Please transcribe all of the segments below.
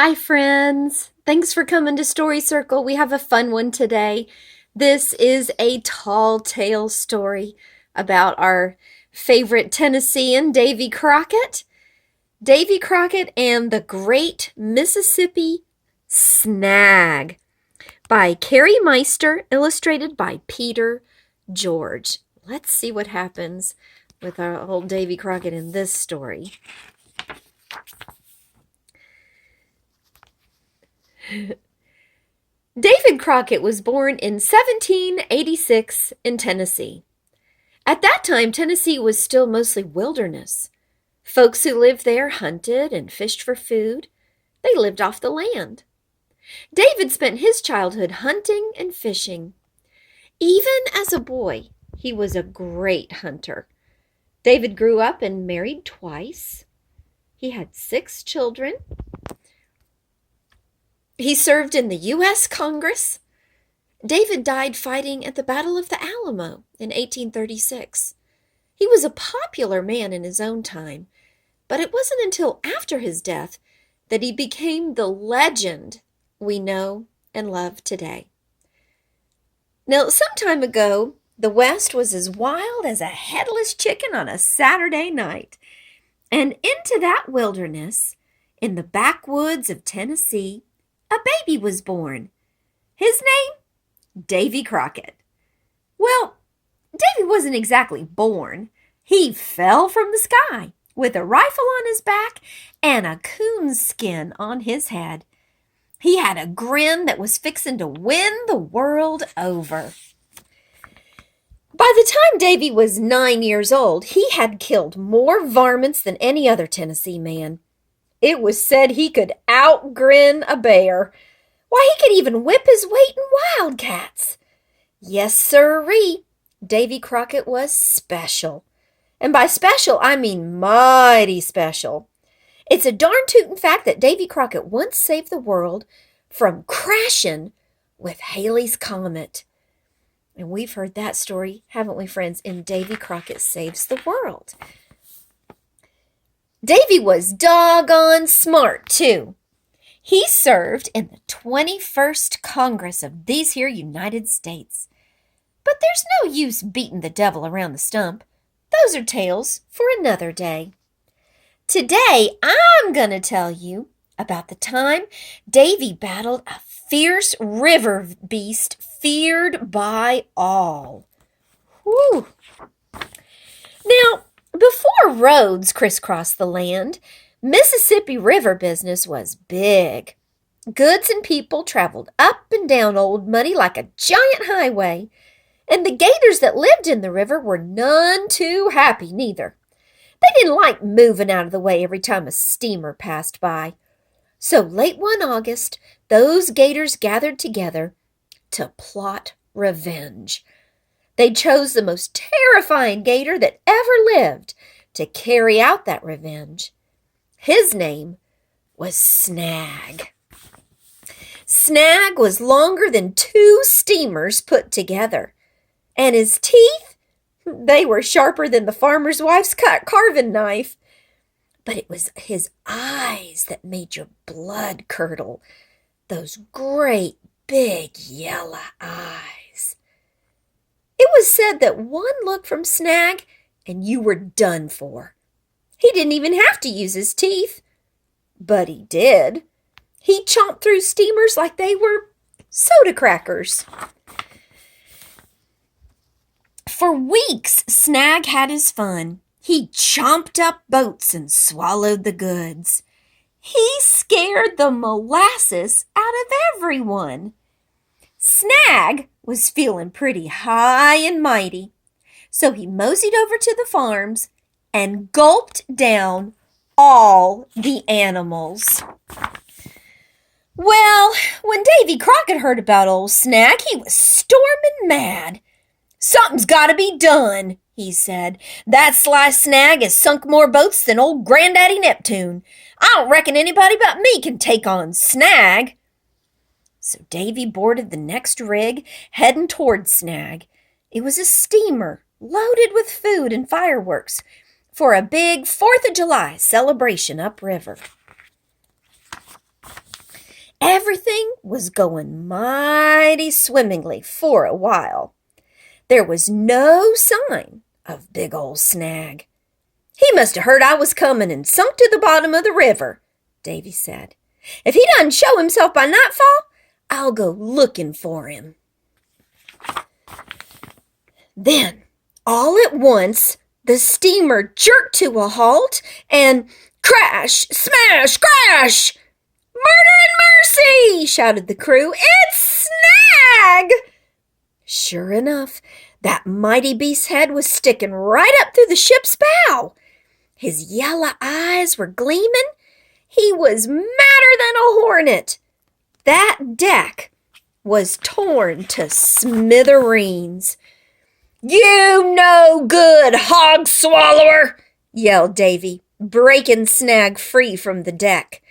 Hi, friends. Thanks for coming to Story Circle. We have a fun one today. This is a tall tale story about our favorite Tennessean, Davy Crockett. Davy Crockett and the Great Mississippi Snag by Carrie Meister, illustrated by Peter George. Let's see what happens with our old Davy Crockett in this story. David Crockett was born in 1786 in Tennessee. At that time, Tennessee was still mostly wilderness. Folks who lived there hunted and fished for food. They lived off the land. David spent his childhood hunting and fishing. Even as a boy, he was a great hunter. David grew up and married twice. He had 6 children. He served in the U.S. Congress. David died fighting at the Battle of the Alamo in 1836. He was a popular man in his own time, but it wasn't until after his death that he became the legend we know and love today. Now, some time ago, the West was as wild as a headless chicken on a Saturday night. And into that wilderness, in the backwoods of Tennessee, a baby was born. His name? Davy Crockett. Well, Davy wasn't exactly born. He fell from the sky with a rifle on his back and a coon's skin on his head. He had a grin that was fixin' to win the world over. By the time Davy was 9 years old, he had killed more varmints than any other Tennessee man. It was said he could outgrin a bear. Why, he could even whip his weight in wildcats. Yes, sirree, Davy Crockett was special. And by special, I mean mighty special. It's a darn tootin' fact that Davy Crockett once saved the world from crashing with Halley's Comet. And we've heard that story, haven't we, friends, in Davy Crockett Saves the World. Davy was doggone smart, too. He served in the 21st Congress of these here United States. But there's no use beating the devil around the stump. Those are tales for another day. Today, I'm going to tell you about the time Davy battled a fierce river beast feared by all. Whew. Now, before roads crisscrossed the land, Mississippi River business was big. Goods and people traveled up and down Old Muddy like a giant highway, and the gators that lived in the river were none too happy neither. They didn't like moving out of the way every time a steamer passed by. So late one August, those gators gathered together to plot revenge. They chose the most terrifying gator that ever lived to carry out that revenge. His name was Snag. Snag was longer than 2 steamers put together, and his teeth, they were sharper than the farmer's wife's carving knife. But it was his eyes that made your blood curdle, those great big yellow eyes. It was said that one look from Snag and you were done for. He didn't even have to use his teeth, but he did. He chomped through steamers like they were soda crackers. For weeks, Snag had his fun. He chomped up boats and swallowed the goods. He scared the molasses out of everyone. Snag was feeling pretty high and mighty, so he moseyed over to the farms and gulped down all the animals. Well, when Davy Crockett heard about old Snag, he was storming mad. "Something's got to be done," he said. "That sly Snag has sunk more boats than old Granddaddy Neptune. I don't reckon anybody but me can take on Snag." So Davy boarded the next rig, heading toward Snag. It was a steamer loaded with food and fireworks for a big 4th of July celebration upriver. Everything was going mighty swimmingly for a while. There was no sign of big old Snag. "He must have heard I was coming and sunk to the bottom of the river," Davy said. "If he doesn't show himself by nightfall, I'll go looking for him." Then, all at once, the steamer jerked to a halt and crash, smash, crash! "Murder and mercy!" shouted the crew. "It's Snag!" Sure enough, that mighty beast's head was sticking right up through the ship's bow. His yellow eyes were gleaming. He was madder than a hornet. That deck was torn to smithereens. "You no good hog swallower!" yelled Davy, breaking Snag free from the deck.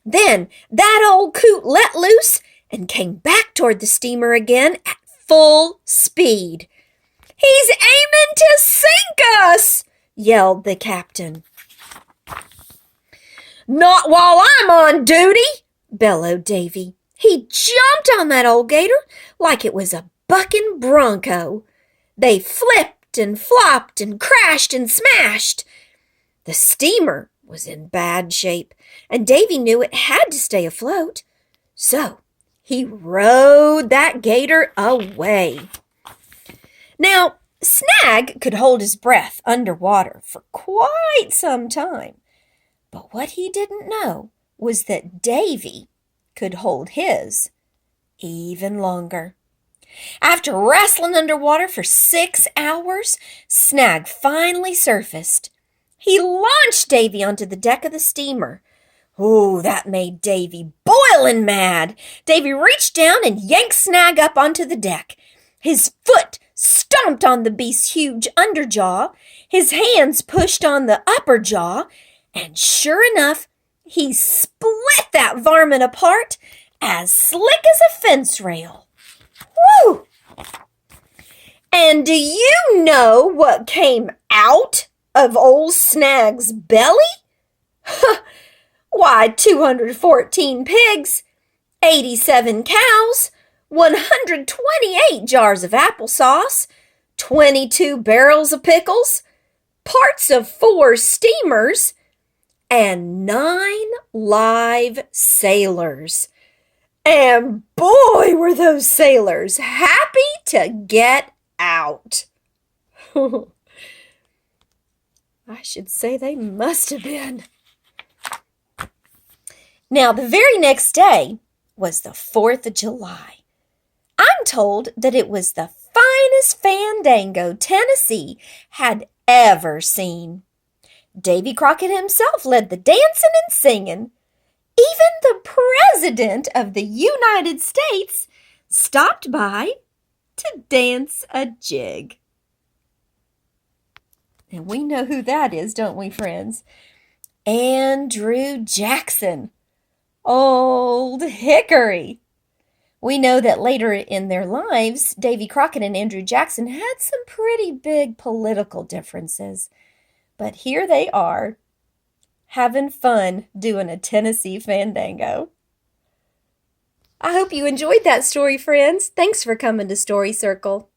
Then that old coot let loose and came back toward the steamer again at full speed. "He's aiming to sink us!" yelled the captain. "Not while I'm on duty!" bellowed Davy. He jumped on that old gator like it was a bucking bronco. They flipped and flopped and crashed and smashed. The steamer was in bad shape, and Davy knew it had to stay afloat. So he rode that gator away. Now, Snag could hold his breath underwater for quite some time. But what he didn't know was that Davy could hold his even longer. After wrestling underwater for 6 hours, Snag finally surfaced. He launched Davy onto the deck of the steamer. Oh, that made Davy boiling mad. Davy reached down and yanked Snag up onto the deck. His foot stomped on the beast's huge underjaw. His hands pushed on the upper jaw. And sure enough, he split that varmint apart as slick as a fence rail. Woo! And do you know what came out of old Snag's belly? Why, 214 pigs, 87 cows, 128 jars of applesauce, 22 barrels of pickles, parts of 4 steamers, and 9 live sailors. And boy, were those sailors happy to get out. I should say they must have been. Now, the very next day was the 4th of July. I'm told that it was the finest fandango Tennessee had ever seen. Davy Crockett himself led the dancing and singing. Even the President of the United States stopped by to dance a jig. And we know who that is, don't we, friends? Andrew Jackson. Old Hickory. We know that later in their lives, Davy Crockett and Andrew Jackson had some pretty big political differences. But here they are, having fun doing a Tennessee fandango. I hope you enjoyed that story, friends. Thanks for coming to Story Circle.